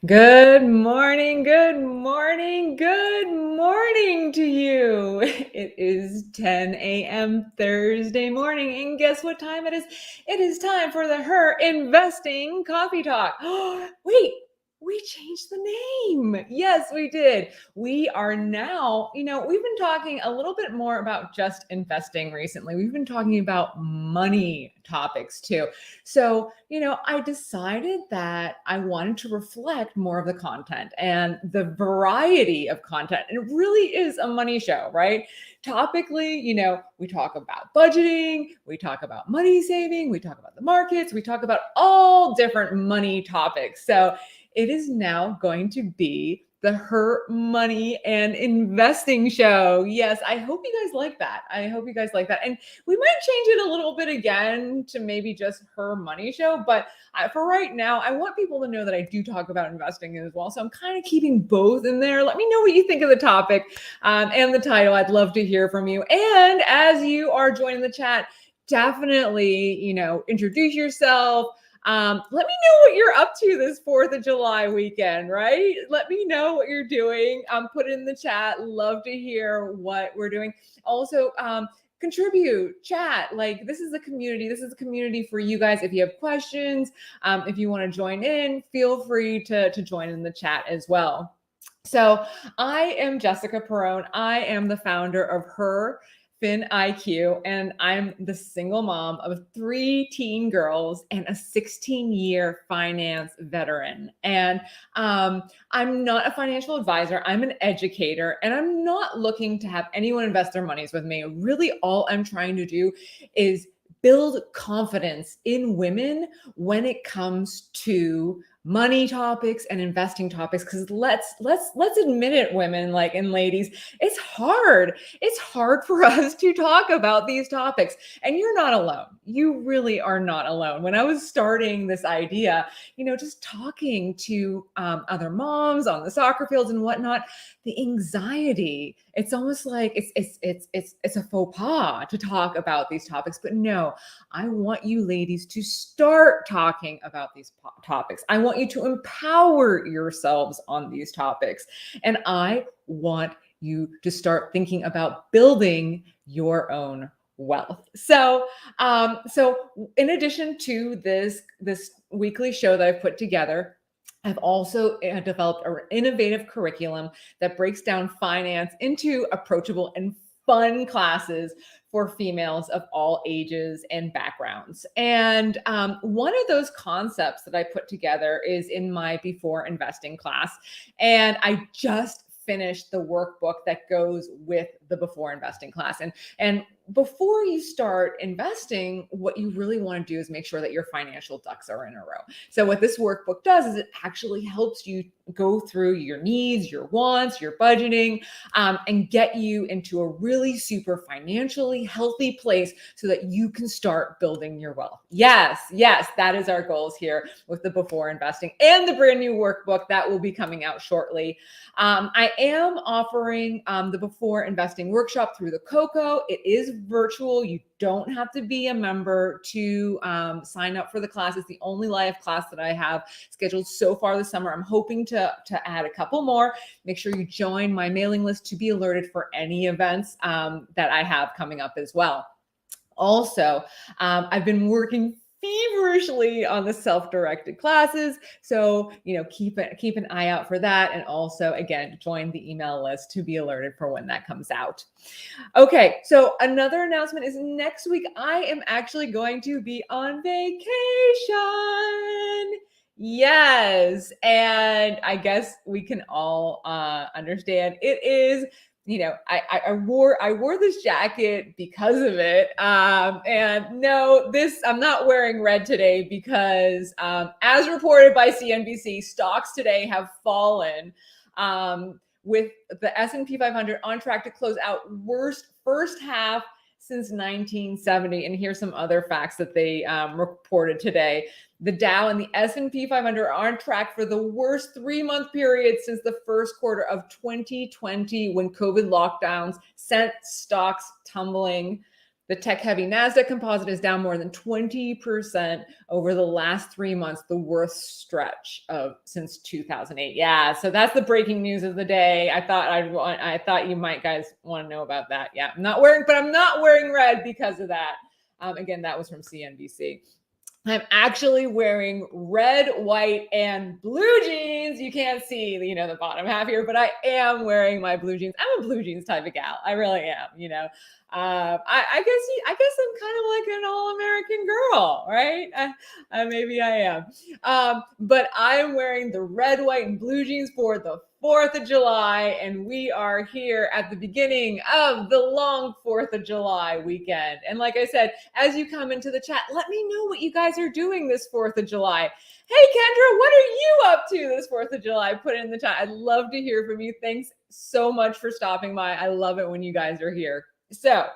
Good morning, good morning, good morning to you. It is 10 a.m. Thursday morning, and guess what time it is? It is time for the Her Investing Coffee Talk. Wait, we changed the name. Yes, we did. We are now, we've been talking a little bit more about just investing recently. We've been talking about money topics too. So, I decided that I wanted to reflect more of the content and the variety of content. And it really is a money show, right? Topically, we talk about budgeting, we talk about money saving, we talk about the markets, we talk about all different money topics. So, it is now going to be the Her Money and Investing Show. Yes, I hope you guys like that. I hope you guys like that. And we might change it a little bit again to maybe just Her Money Show. But for right now, I want people to know that I do talk about investing as well. So I'm kind of keeping both in there. Let me know what you think of the topic and the title. I'd love to hear from you. And as you are joining the chat, definitely, introduce yourself. Let me know what you're up to this 4th of July weekend, right? Let me know what you're doing. Put it in the chat. Love to hear what we're doing. Also, contribute, chat. Like, this is a community. This is a community for you guys. If you have questions, if you want to join in, feel free to join in the chat as well. So I am Jessica Perrone. I am the founder of Her Fin IQ, and I'm the single mom of 3 teen girls and a 16-year finance veteran. And I'm not a financial advisor. I'm an educator, and I'm not looking to have anyone invest their monies with me. Really, all I'm trying to do is build confidence in women when it comes to money topics and investing topics. Because let's admit it, women, like, and ladies, it's hard for us to talk about these topics, and you're not alone. You really are not alone. When I was starting this idea, just talking to other moms on the soccer fields and whatnot, the anxiety, it's almost like it's a faux pas to talk about these topics. But no, I want you ladies to start talking about these topics. I want you to empower yourselves on these topics. And I want you to start thinking about building your own wealth. So in addition to this weekly show that I've put together, I've also developed an innovative curriculum that breaks down finance into approachable and fun classes for females of all ages and backgrounds. And one of those concepts that I put together is in my before investing class. And I just finished the workbook that goes with the before investing class. And before you start investing, what you really want to do is make sure that your financial ducks are in a row. So what this workbook does is it actually helps you go through your needs, your wants, your budgeting, and get you into a really super financially healthy place so that you can start building your wealth. Yes, that is our goals here with the before investing and the brand new workbook that will be coming out shortly. I am offering the before investing workshop through the Coco. It is virtual. You don't have to be a member to sign up for the class. It's the only live class that I have scheduled so far this summer. I'm hoping to add a couple more. Make sure you join my mailing list to be alerted for any events that I have coming up as well. Also, I've been working feverishly on the self-directed classes. So, keep an eye out for that. And also, again, join the email list to be alerted for when that comes out. Okay, so another announcement is next week, I am actually going to be on vacation. Yes. And I guess we can all understand it is, I wore this jacket because of it. And no, I'm not wearing red today because as reported by CNBC, stocks today have fallen with the S&P 500 on track to close out worst first half since 1970. And here's some other facts that they reported today. The Dow and the S&P 500 are on track for the worst 3-month period since the first quarter of 2020, when COVID lockdowns sent stocks tumbling. The tech-heavy Nasdaq Composite is down more than 20% over the last 3 months, the worst stretch of since 2008. Yeah, so that's the breaking news of the day. I thought you might guys want to know about that. Yeah, I'm not wearing red because of that. Again, that was from CNBC. I'm actually wearing red, white, and blue jeans. You can't see, the bottom half here, but I am wearing my blue jeans. I'm a blue jeans type of gal. I really am. I guess I'm kind of like an all-American girl, right? Maybe I am. But I'm wearing the red, white, and blue jeans for the 4th of July, and we are here at the beginning of the long 4th of July weekend. And like I said, as you come into the chat, let me know what you guys are doing this 4th of July. Hey, Kendra, what are you up to this 4th of July? Put it in the chat. I'd love to hear from you. Thanks so much for stopping by. I love it when you guys are here. So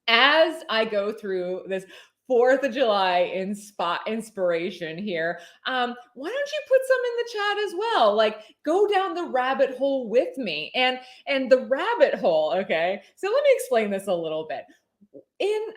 as I go through this 4th of July inspiration here, why don't you put some in the chat as well? Like, go down the rabbit hole with me. And the rabbit hole, okay? So let me explain this a little bit.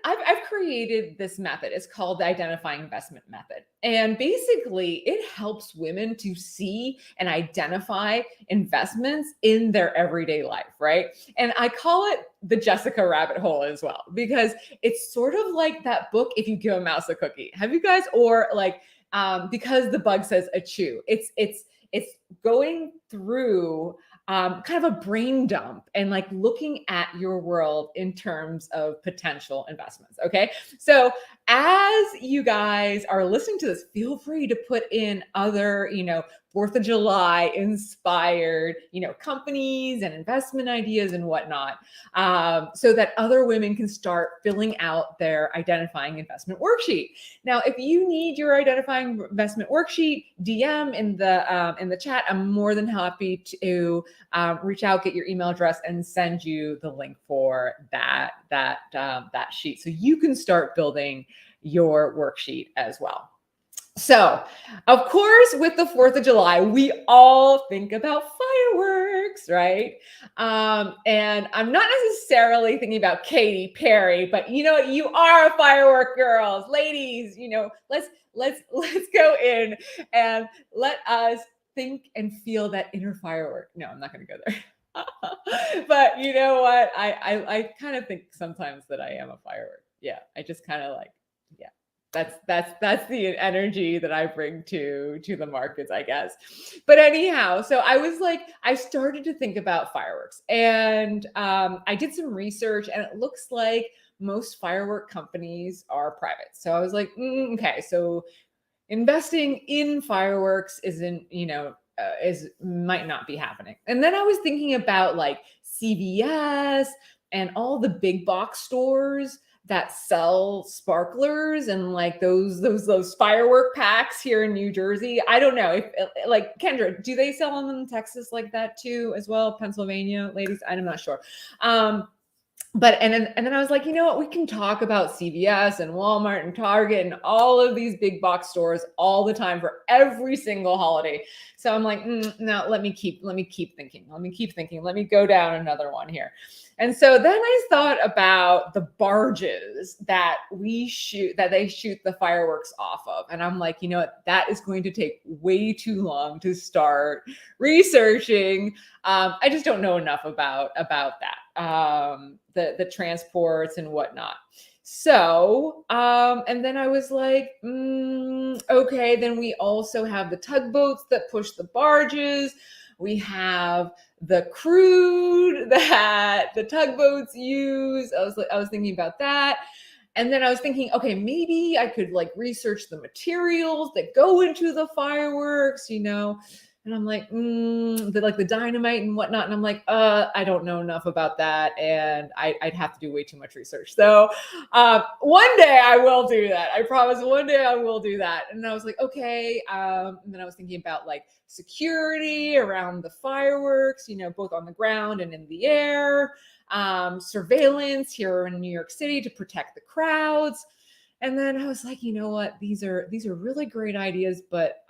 I've created this method. It's called the identifying investment method. And basically it helps women to see and identify investments in their everyday life, right? And I call it the Jessica rabbit hole as well, because it's sort of like that book, If You Give a Mouse a Cookie. Have you guys, or like, because the bug says a chew, it's going through kind of a brain dump and like looking at your world in terms of potential investments. Okay. So as you guys are listening to this, feel free to put in other, 4th of July inspired, companies and investment ideas and whatnot, so that other women can start filling out their identifying investment worksheet. Now, if you need your identifying investment worksheet, DM in the chat. I'm more than happy to reach out, get your email address, and send you the link for that sheet, so you can start building your worksheet as well. So, of course, with the 4th of July, we all think about fireworks, right? And I'm not necessarily thinking about Katy Perry, but you are a firework girls, ladies. Let's go in and let us think and feel that inner firework. No, I'm not going to go there. But you know what? I kind of think sometimes that I am a firework. Yeah, I just kind of like, yeah. That's the energy that I bring to the markets, I guess. But anyhow, so I started to think about fireworks, and I did some research, and it looks like most firework companies are private. So I was like, okay, so investing in fireworks might not be happening. And then I was thinking about like CVS and all the big box stores that sell sparklers and like those firework packs here in New Jersey. I don't know if, like, Kendra, do they sell them in Texas like that too as well? Pennsylvania, ladies, I'm not sure. But and then I was like, you know what? We can talk about CVS and Walmart and Target and all of these big box stores all the time for every single holiday. So I'm like, no, let me keep thinking. Let me go down another one here. And so then I thought about the barges that they shoot the fireworks off of. And I'm like, you know what? That is going to take way too long to start researching. I just don't know enough about that, the transports and whatnot. So, and then I was like, okay, then we also have the tugboats that push the barges. We have the crude that the tugboats use. I was thinking about that. And then I was thinking, okay, maybe I could like research the materials that go into the fireworks, and I'm like, the dynamite and whatnot. And I'm like, I don't know enough about that. And I'd have to do way too much research. So one day I will do that. I promise one day I will do that. And I was like, okay. And then I was thinking about like security around the fireworks, both on the ground and in the air, surveillance here in New York City to protect the crowds. And then I was like, you know what? These are really great ideas, but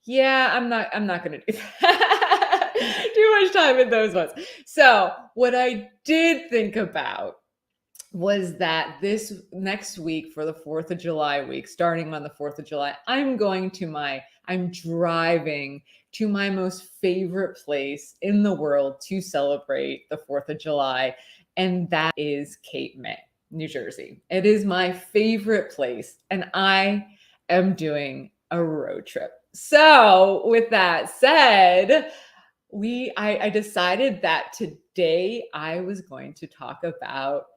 yeah, I'm not going to do that. Too much time in those ones. So what I did think about was that this next week for the 4th of July week, starting on the 4th of July, I'm driving to my most favorite place in the world to celebrate the 4th of July, and that is Cape May, New Jersey. It is my favorite place, and I am doing a road trip. So, with that said, I decided that today I was going to talk about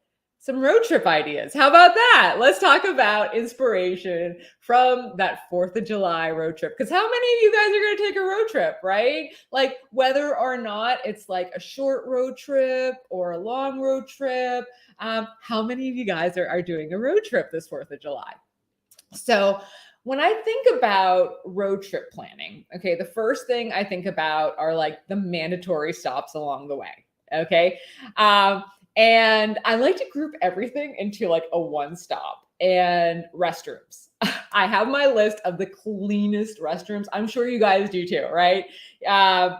some road trip ideas. How about that? Let's talk about inspiration from that 4th of July road trip. Because how many of you guys are going to take a road trip, right? Like whether or not it's like a short road trip or a long road trip, how many of you guys are doing a road trip this 4th of July? So when I think about road trip planning, okay, the first thing I think about are like the mandatory stops along the way. Okay. Um, and I like to group everything into like a one stop and restrooms. I have my list of the cleanest restrooms. I'm sure you guys do too, right? Uh,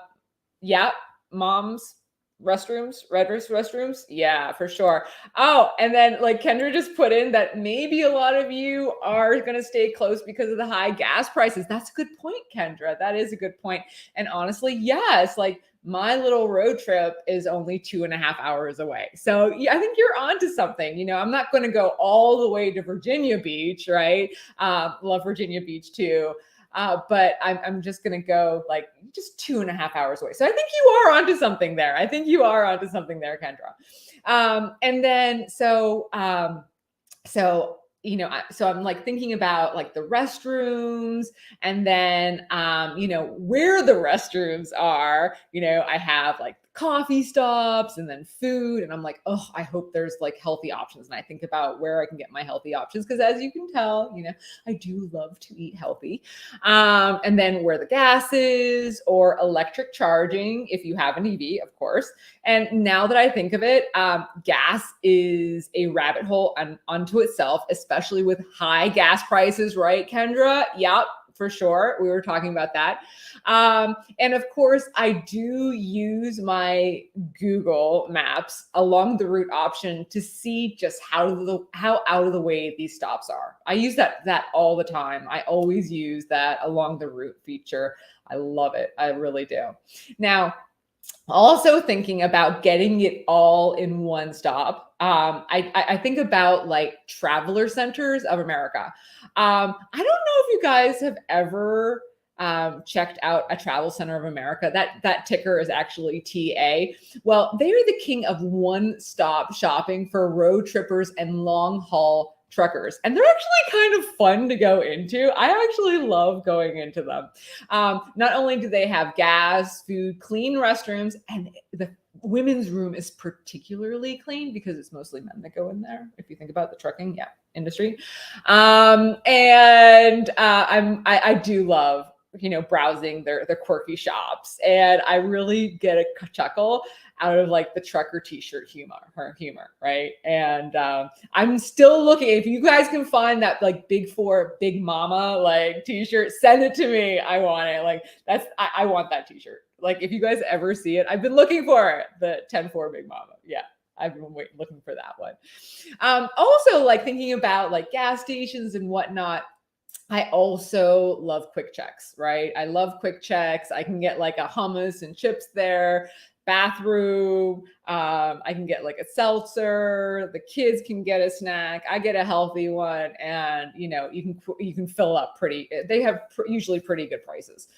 yeah, mom's restrooms, restrooms. Yeah, for sure. Oh, and then like Kendra just put in that maybe a lot of you are going to stay close because of the high gas prices. That's a good point, Kendra. That is a good point. And honestly, yes, like my little road trip is only 2.5 hours away. So yeah, I think you're onto something. You know, I'm not going to go all the way to Virginia Beach, right? Love Virginia Beach too. But I'm just going to go like just 2.5 hours away. So I think you are onto something there. I think you are onto something there, Kendra. And then, so you know, so I'm like thinking about like the restrooms, and then you know, where the restrooms are. You know, I have like coffee stops and then food, and I'm like, oh, I hope there's like healthy options. And I think about where I can get my healthy options, because as you can tell, you know, I do love to eat healthy. And then where the gas is, or electric charging if you have an EV, of course. And now that I think of it, gas is a rabbit hole unto itself, especially with high gas prices, right, Kendra? Yep, for sure. We were talking about that. And of course, I do use my Google Maps along the route option to see just how out of the way these stops are. I use that all the time. I always use that along the route feature. I love it. I really do. Now, also thinking about getting it all in one stop. I think about like Traveler Centers of America. I don't know if you guys have ever checked out a Travel Center of America. That ticker is actually TA. Well, they are the king of one-stop shopping for road trippers and long haul truckers, and they're actually kind of fun to go into. I actually love going into them. Not only do they have gas, food, clean restrooms, and the women's room is particularly clean because it's mostly men that go in there. If you think about the trucking, industry, and I do love, you know, browsing their quirky shops, and I really get a chuckle out of like the trucker t-shirt humor, right? And I'm still looking. If you guys can find that like Big Four Big Mama like t-shirt, send it to me. I want it. Like I want that t-shirt. Like if you guys ever see it, I've been looking for it. The 10-4 Big Mama. Yeah. I've been looking for that one. Also, like thinking about like gas stations and whatnot. I also love quick checks, right? I love quick checks. I can get like a hummus and chips there, bathroom. I can get like a seltzer. The kids can get a snack. I get a healthy one, and you know, you can fill up pretty. They have usually pretty good prices.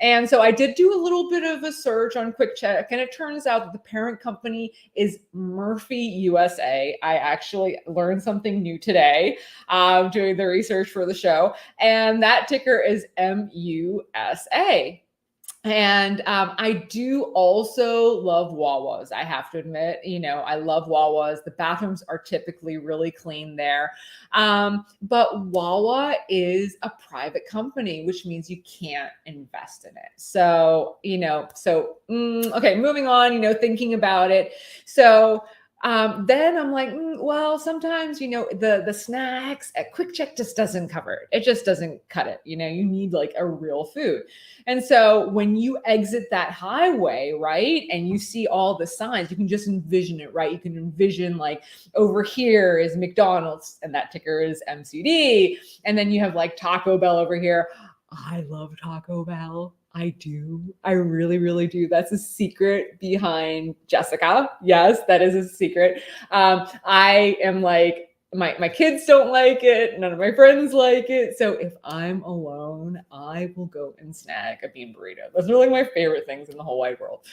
And so I did do a little bit of a search on Quick Check, and it turns out that the parent company is Murphy USA. I actually learned something new today doing the research for the show, and that ticker is MUSA. And I do also love Wawas. I have to admit, you know, I love Wawas. The bathrooms are typically really clean there. But Wawa is a private company, which means you can't invest in it. So, you know, okay, moving on, you know, thinking about it. So, Then I'm like, well, sometimes, the snacks at Quick Check just doesn't cover it. It just doesn't cut it. You need like a real food. And so when you exit that highway, right, and you see all the signs, you can just envision it, right? You can envision like over here is McDonald's and that ticker is MCD. And then you have like Taco Bell over here. I love Taco Bell. I do. I really, really do. That's a secret behind Jessica. Yes, that is a secret. I am like, my kids don't like it. None of my friends like it. So if I'm alone, I will go and snack a bean burrito. Those are like my favorite things in the whole wide world.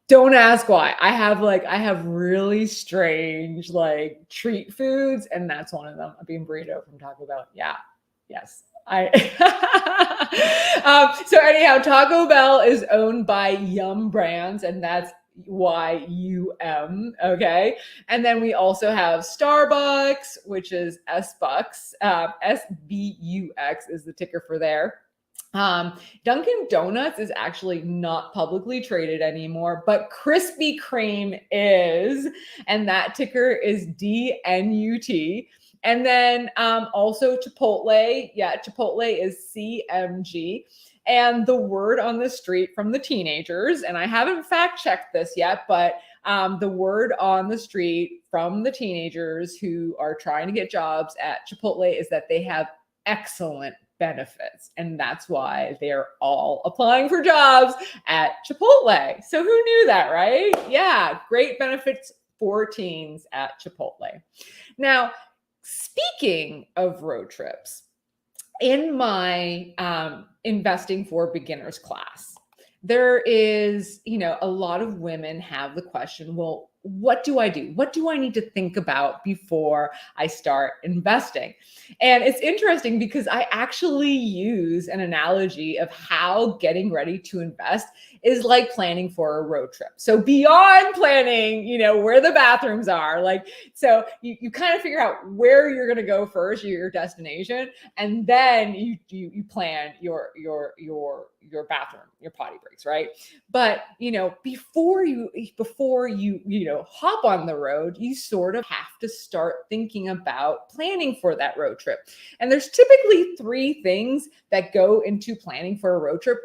Don't ask why. I have really strange like treat foods, and that's one of them. A bean burrito from Taco Bell. Yeah. Yes. So anyhow, Taco Bell is owned by Yum Brands, and that's YUM. Okay. And then we also have Starbucks, which is SBUX. SBUX is the ticker for there. Dunkin' Donuts is actually not publicly traded anymore, but Krispy Kreme is, and that ticker is DNUT. And then also Chipotle. Yeah, Chipotle is CMG. And the word on the street from the teenagers, and I haven't fact checked this yet, but the word on the street from the teenagers who are trying to get jobs at Chipotle is that they have excellent benefits. And that's why they're all applying for jobs at Chipotle. So who knew that, right? Yeah, great benefits for teens at Chipotle. Now, speaking of road trips, in my investing for beginners class, there is, a lot of women have the question, well, what do I do? What do I need to think about before I start investing? And it's interesting because I actually use an analogy of how getting ready to invest is like planning for a road trip. So beyond planning, where the bathrooms are, so you kind of figure out where you're going to go first, your destination, and then you plan your bathroom, your potty breaks, right? But before you hop on the road, you sort of have to start thinking about planning for that road trip. And there's typically 3 things that go into planning for a road trip,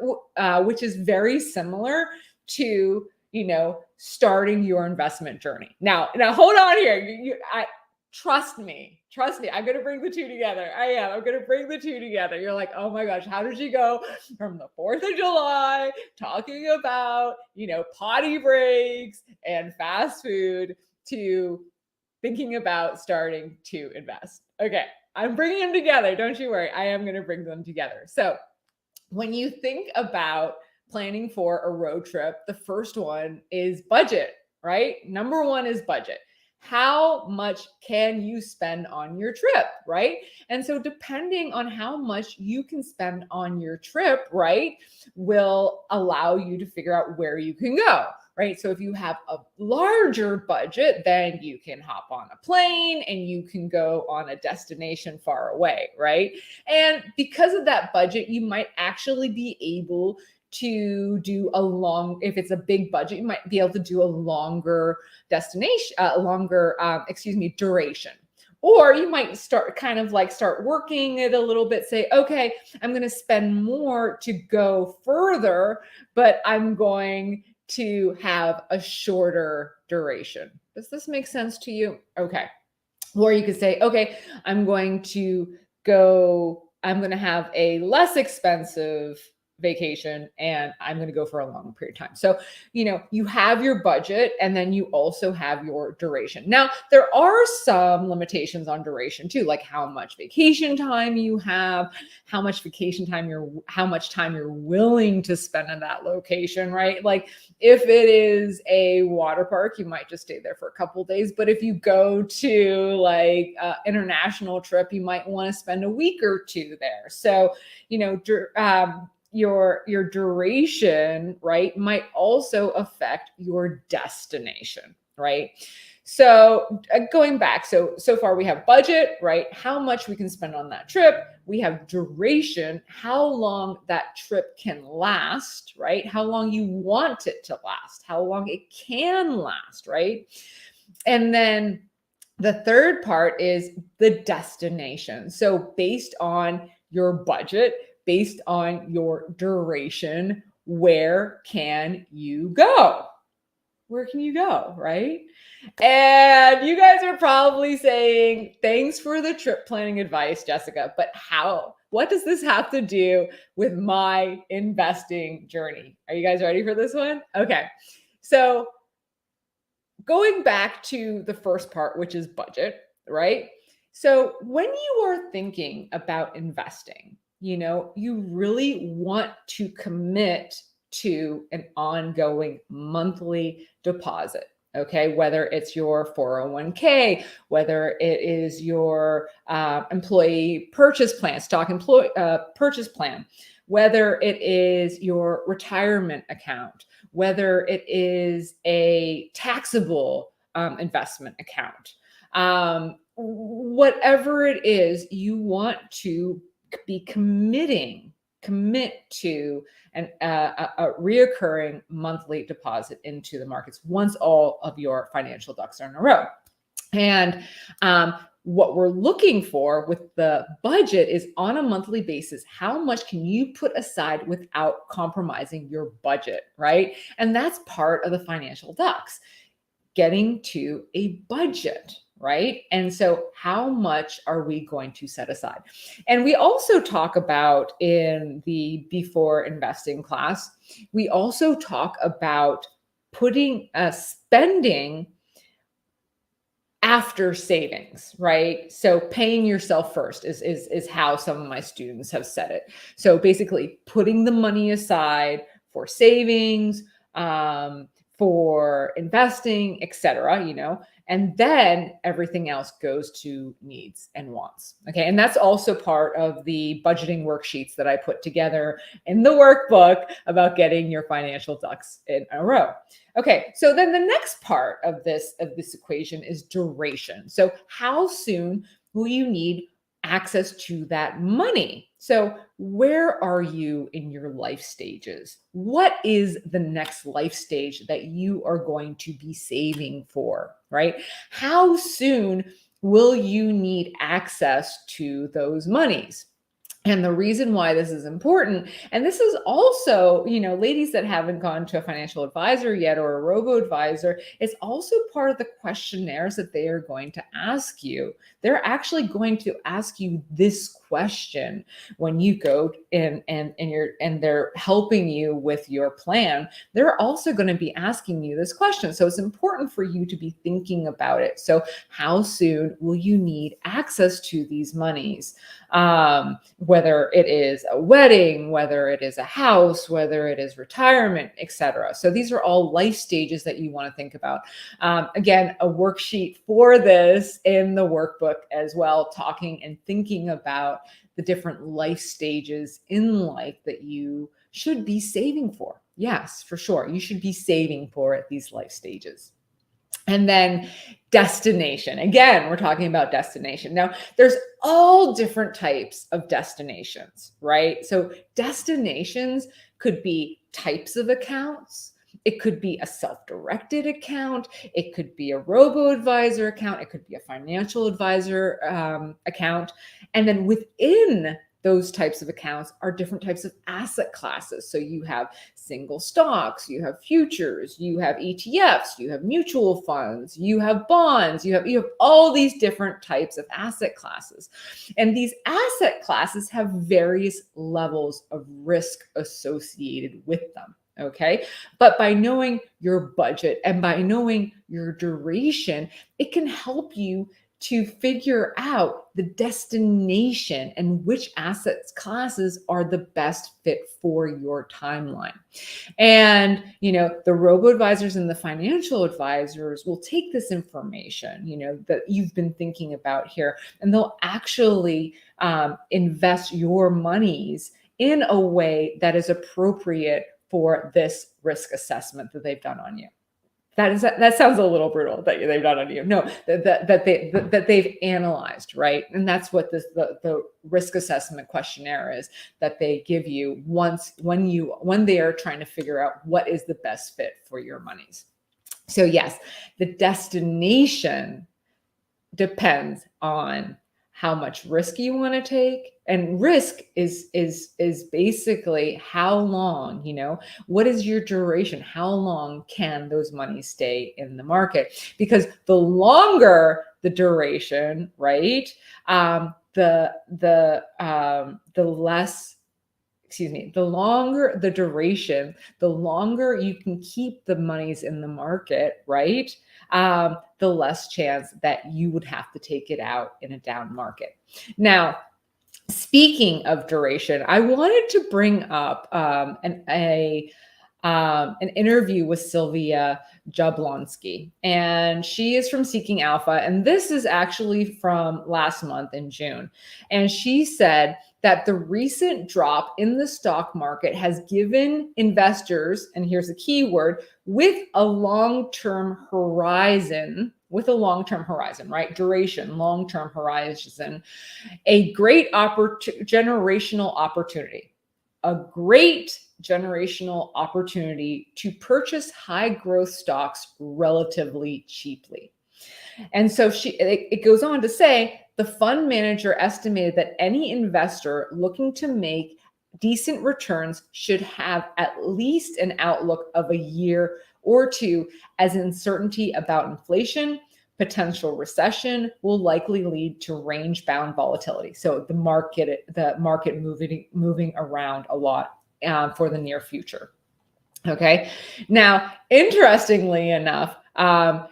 which is very similar to starting your investment journey. Now hold on here. Trust me, I'm going to bring the 2 together. I'm going to bring the 2 together. You're like, oh my gosh, how did she go from the 4th of July talking about, potty breaks and fast food to thinking about starting to invest? Okay, I'm bringing them together. Don't you worry. I am going to bring them together. So when you think about planning for a road trip, the first one is budget, right? Number 1 is budget. How much can you spend on your trip, right? And so depending on how much you can spend on your trip, right, will allow you to figure out where you can go, right? So if you have a larger budget, then you can hop on a plane and you can go on a destination far away, right? And because of that budget, you might actually be able to do if it's a big budget, you might be able to do a longer duration. Or you might start working it a little bit, say, okay, I'm going to spend more to go further, but I'm going to have a shorter duration. Does this make sense to you? Okay. Or you could say, okay, I'm going to have a less expensive vacation and I'm going to go for a long period of time. So, you have your budget and then you also have your duration. Now, there are some limitations on duration too, like how much vacation time you have, how much time you're willing to spend in that location, right? Like if it is a water park, you might just stay there for a couple of days. But if you go to like an international trip, you might want to spend a week or 2 there. So, your duration, right, might also affect your destination, right? So going back, so far we have budget, right? How much we can spend on that trip. We have duration, how long that trip can last, right? How long you want it to last, how long it can last, right? And then the third part is the destination. So based on your budget, based on your duration, where can you go? Where can you go, right? And you guys are probably saying, thanks for the trip planning advice, Jessica, but how? What does this have to do with my investing journey? Are you guys ready for this one? Okay. So going back to the first part, which is budget, right? So when you are thinking about investing, you really want to commit to an ongoing monthly deposit. Okay, whether it's your 401k, whether it is your employee purchase plan, stock employee purchase plan, whether it is your retirement account, whether it is a taxable investment account, whatever it is, you want to be commit to a reoccurring monthly deposit into the markets once all of your financial ducks are in a row. And what we're looking for with the budget is on a monthly basis, how much can you put aside without compromising your budget, right? And that's part of the financial ducks, getting to a budget, right? And so how much are we going to set aside? And we also talk about in the before investing class, we also talk about putting spending after savings, right? So paying yourself first is how some of my students have said it. So basically putting the money aside for savings, for investing, etc., and then everything else goes to needs and wants. Okay. And that's also part of the budgeting worksheets that I put together in the workbook about getting your financial ducks in a row. Okay. So then the next part of this equation is duration. So how soon will you need access to that money? So where are you in your life stages? What is the next life stage that you are going to be saving for, right? How soon will you need access to those monies? And the reason why this is important, and this is also, ladies that haven't gone to a financial advisor yet or a robo-advisor, it's also part of the questionnaires that they are going to ask you. They're actually going to ask you this question when you go in and they're helping you with your plan. They're also going to be asking you this question. So it's important for you to be thinking about it. So how soon will you need access to these monies? Whether it is a wedding, whether it is a house, whether it is retirement, etc. So these are all life stages that you want to think about. Again, a worksheet for this in the workbook as well, talking and thinking about the different life stages in life that you should be saving for. Yes, for sure. You should be saving for at these life stages. And then destination. Again, we're talking about destination. Now, there's all different types of destinations, right? So destinations could be types of accounts. It could be a self-directed account. It could be a robo-advisor account. It could be a financial advisor account. And then within those types of accounts are different types of asset classes. So you have single stocks, you have futures, you have ETFs, you have mutual funds, you have bonds, you have all these different types of asset classes. And these asset classes have various levels of risk associated with them. Okay. But by knowing your budget and by knowing your duration, it can help you to figure out the destination and which assets classes are the best fit for your timeline. And, the robo-advisors and the financial advisors will take this information, that you've been thinking about here, and they'll actually invest your monies in a way that is appropriate for this risk assessment that they've done on you. That sounds a little brutal that they've done on you. No, that they've analyzed, right? And that's what the risk assessment questionnaire is, that they give you when they are trying to figure out what is the best fit for your monies. So yes, the destination depends on how much risk you want to take, and risk is basically how long, what is your duration, how long can those monies stay in the market, because the longer the duration, right, the less, the longer the duration, the longer you can keep the monies in the market, right? The less chance that you would have to take it out in a down market. Now, speaking of duration, I wanted to bring up an interview with Sylvia Jablonski, and she is from Seeking Alpha, and this is actually from last month in June. And she said that the recent drop in the stock market has given investors, and here's a key word, with a long-term horizon, right? Duration, long-term horizon, a great generational opportunity, a great generational opportunity to purchase high growth stocks relatively cheaply. And so it goes on to say the fund manager estimated that any investor looking to make decent returns should have at least an outlook of a year or two, as uncertainty about inflation, potential recession will likely lead to range-bound volatility. So the market moving around a lot for the near future. Okay. Now, interestingly enough,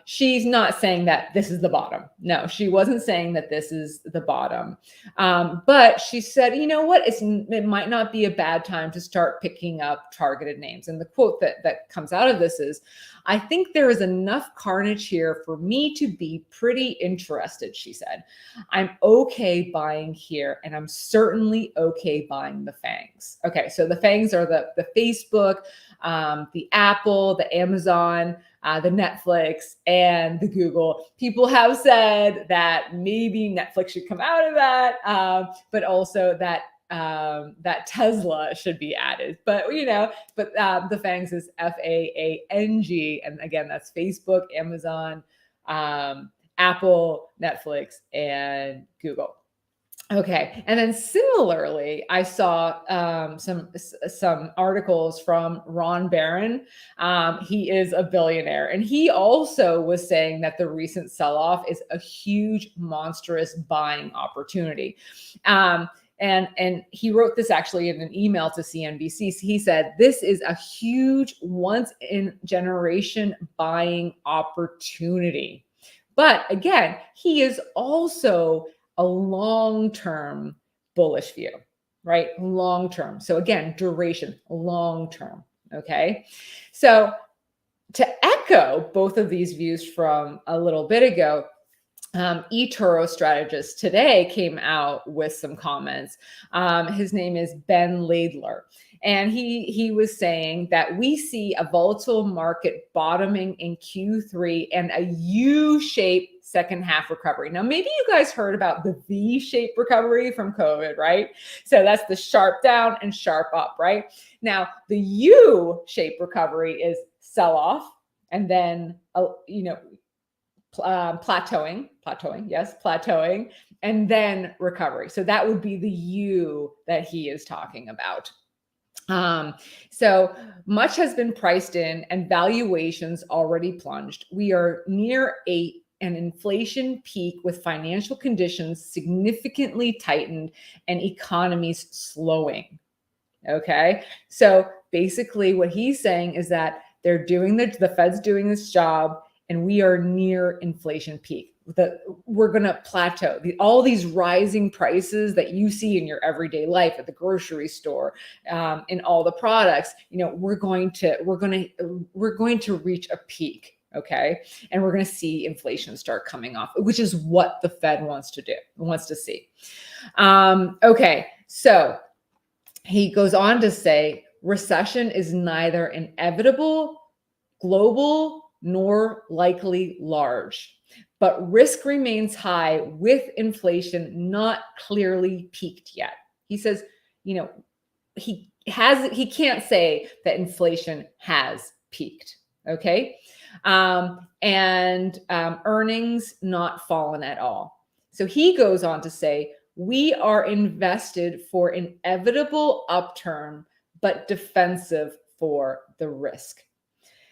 she's not saying that this is the bottom. No, she wasn't saying that this is the bottom. But she said, you know what? It might not be a bad time to start picking up targeted names. And the quote that comes out of this is, I think there is enough carnage here for me to be pretty interested, she said. I'm okay buying here, and I'm certainly okay buying the FANGs. Okay, so the FANGs are the Facebook, the Apple, the Amazon, the Netflix, and the Google. People have said that maybe Netflix should come out of that, but also that that Tesla should be added. But the FANGs is FAANG, and again, that's Facebook, Amazon, Apple, Netflix, and Google. Okay, and then similarly, I saw some articles from Ron Barron. He is a billionaire, and he also was saying that the recent sell-off is a huge, monstrous buying opportunity. And he wrote this actually in an email to CNBC. He said, this is a huge once in generation buying opportunity. But again, he is also a long-term bullish view, right? Long-term. So again, duration, long-term, okay? So to echo both of these views from a little bit ago, eToro strategist today came out with some comments. His name is Ben Laidler, and he was saying that we see a volatile market bottoming in Q3 and a U-shaped second half recovery. Now, maybe you guys heard about the V-shaped recovery from COVID, right? So that's the sharp down and sharp up, right? Now, the U-shaped recovery is sell off and then, plateauing, and then recovery. So that would be the U that he is talking about. So much has been priced in and valuations already plunged. We are near an inflation peak with financial conditions significantly tightened and economies slowing. Okay. So basically what he's saying is that they're doing the Fed's doing this job, and we are near inflation peak. We're going to plateau. All these rising prices that you see in your everyday life at the grocery store, in all the products, we're going to reach a peak. Okay, and we're going to see inflation start coming off, which is what the Fed wants to see. Okay, so he goes on to say, recession is neither inevitable, global, nor likely large, but risk remains high with inflation not clearly peaked yet. He says, he can't say that inflation has peaked. Okay. And earnings not fallen at all. So he goes on to say, we are invested for inevitable upturn, but defensive for the risk.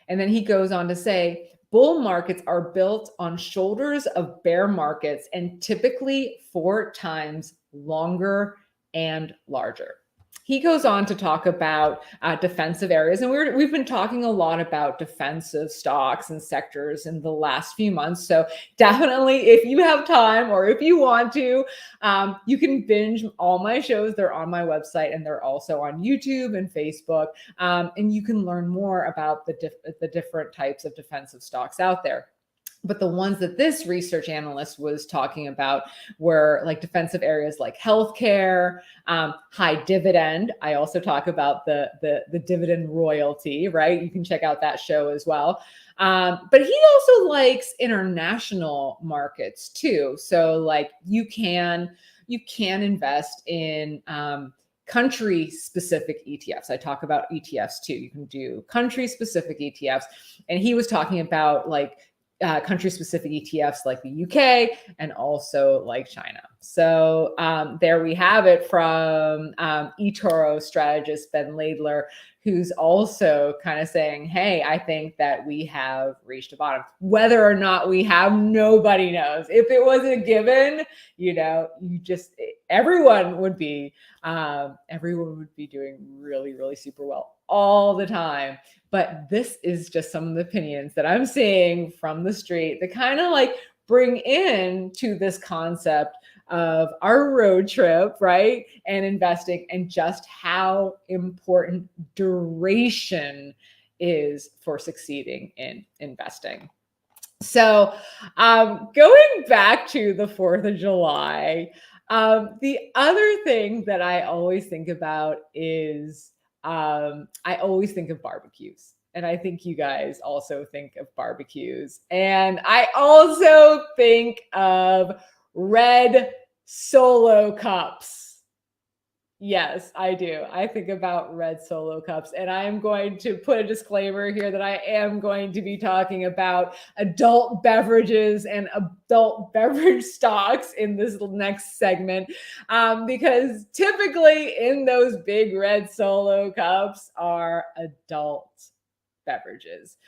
And then he goes on to say, bull markets are built on shoulders of bear markets and typically 4 times longer and larger. He goes on to talk about defensive areas. And we've been talking a lot about defensive stocks and sectors in the last few months. So definitely, if you have time or if you want to, you can binge all my shows. They're on my website and they're also on YouTube and Facebook. And you can learn more about the different types of defensive stocks out there. But the ones that this research analyst was talking about were like defensive areas like healthcare, high dividend. I also talk about the dividend royalty, right? You can check out that show as well. But he also likes international markets too. So like you can invest in country specific ETFs. I talk about ETFs too. You can do country specific ETFs. And he was talking about like country-specific ETFs like the UK and also like China. So there we have it from eToro strategist Ben Laidler, who's also kind of saying, hey, I think that we have reached a bottom. Whether or not we have, nobody knows. If it was a given, everyone would be doing really, really super well all the time. But this is just some of the opinions that I'm seeing from the street that kind of like bring in to this concept of our road trip, right? And investing and just how important duration is for succeeding in investing. So going back to the 4th of July, the other thing that I always think about is I always think of barbecues. And I think you guys also think of barbecues. And I also think of red Solo cups. Yes, I do. I think about red Solo cups. And I am going to put a disclaimer here that I am going to be talking about adult beverages and adult beverage stocks in this next segment. Because typically in those big red Solo cups are adult beverages.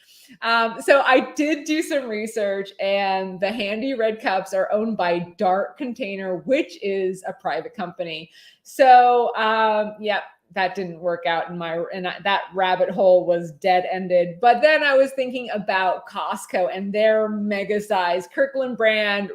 So I did do some research, and the handy red cups are owned by Dark Container, which is a private company. So that didn't work out and that rabbit hole was dead ended. But then I was thinking about Costco and their mega size Kirkland brand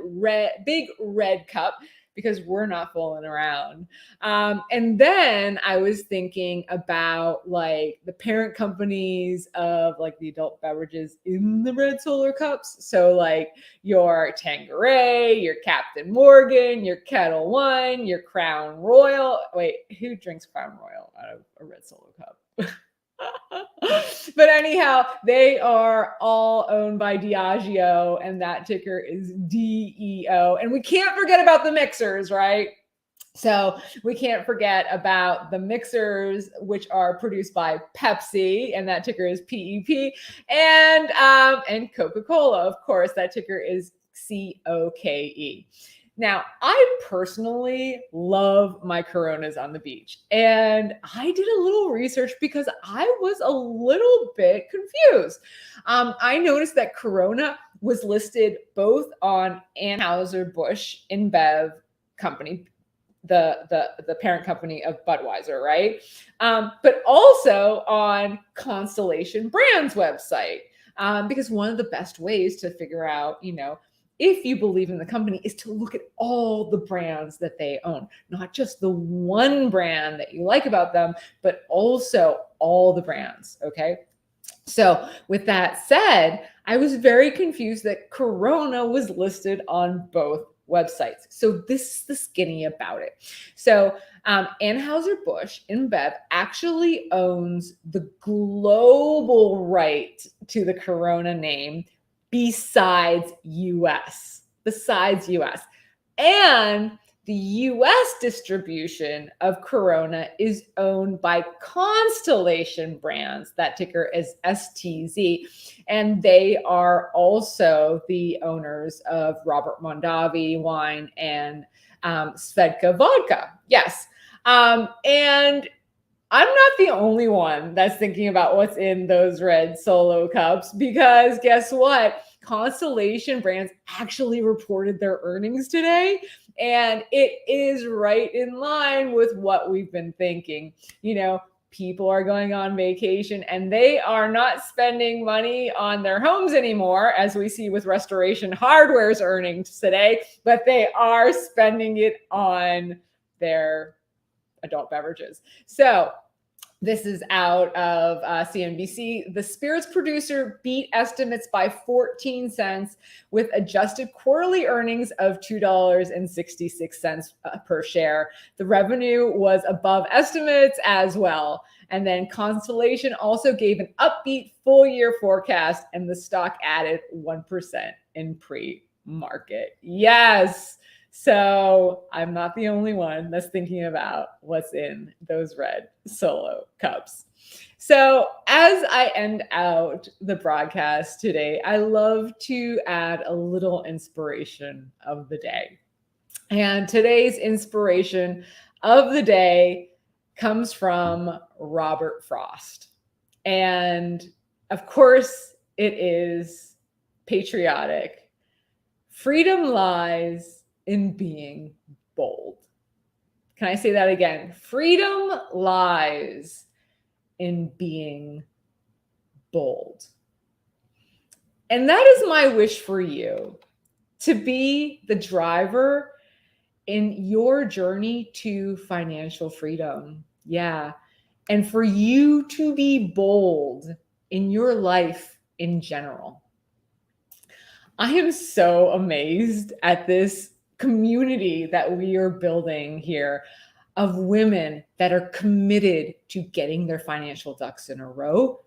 big red cup, because we're not fooling around. And then I was thinking about like the parent companies of like the adult beverages in the red Solar cups. So like your Tanqueray, your Captain Morgan, your Kettle One, your Crown Royal. Wait, who drinks Crown Royal out of a red Solar cup? But anyhow, they are all owned by Diageo, and that ticker is DEO. And we can't forget about the mixers, right? So we can't forget about the mixers, which are produced by Pepsi, and that ticker is PEP, and Coca-Cola, of course, that ticker is COKE. Now, I personally love my Coronas on the beach, and I did a little research because I was a little bit confused. I noticed that Corona was listed both on Anheuser-Busch InBev company, the parent company of Budweiser, right? But also on Constellation Brands website, because one of the best ways to figure out, if you believe in the company is to look at all the brands that they own, not just the one brand that you like about them, but also all the brands, okay? So with that said, I was very confused that Corona was listed on both websites. So this is the skinny about it. So Anheuser-Busch InBev actually owns the global right to the Corona name besides US. And The US distribution of Corona is owned by Constellation Brands. That ticker is STZ. And they are also the owners of Robert Mondavi wine and Svedka vodka. Yes. And I'm not the only one that's thinking about what's in those red solo cups, because guess what? Constellation Brands actually reported their earnings today, and it is right in line with what we've been thinking. People are going on vacation and they are not spending money on their homes anymore, as we see with Restoration Hardware's earnings today, but they are spending it on their adult beverages. So this is out of CNBC. The spirits producer beat estimates by 14 cents with adjusted quarterly earnings of $2.66 per share. The revenue was above estimates as well. And then Constellation also gave an upbeat full year forecast, and the stock added 1% in pre-market. Yes. So I'm not the only one that's thinking about what's in those red solo cups. So as I end out the broadcast today, I love to add a little inspiration of the day. And today's inspiration of the day comes from Robert Frost. And of course, it is patriotic. Freedom lies in being bold. Can I say that again? Freedom lies in being bold. And that is my wish for you, to be the driver in your journey to financial freedom. Yeah. And for you to be bold in your life in general. I am so amazed at this community that we are building here of women that are committed to getting their financial ducks in a row,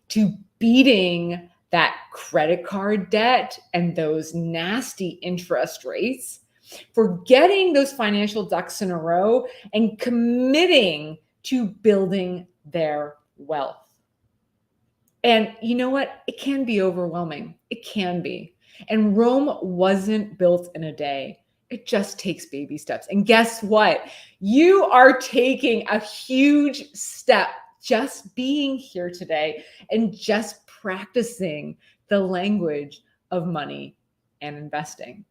to beating that credit card debt and those nasty interest rates, for getting those financial ducks in a row and committing to building their wealth. And you know what? It can be overwhelming. It can be. And Rome wasn't built in a day. It just takes baby steps. And guess what? You are taking a huge step just being here today and just practicing the language of money and investing.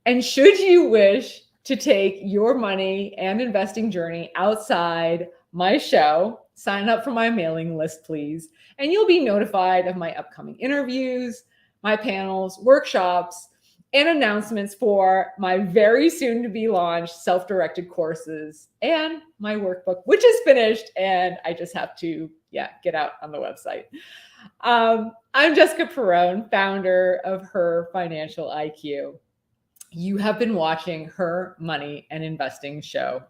And should you wish to take your money and investing journey outside my show, sign up for my mailing list, please. And you'll be notified of my upcoming interviews, my panels, workshops, and announcements for my very soon to be launched self-directed courses and my workbook, which is finished. And I just have to, get out on the website. I'm Jessica Perrone, founder of Her Financial IQ. You have been watching Her Money and Investing Show.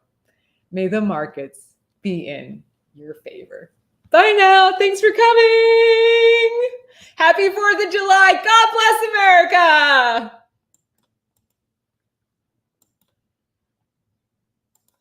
May the markets be in your favor. Bye now. Thanks for coming. Happy 4th of July. God bless America.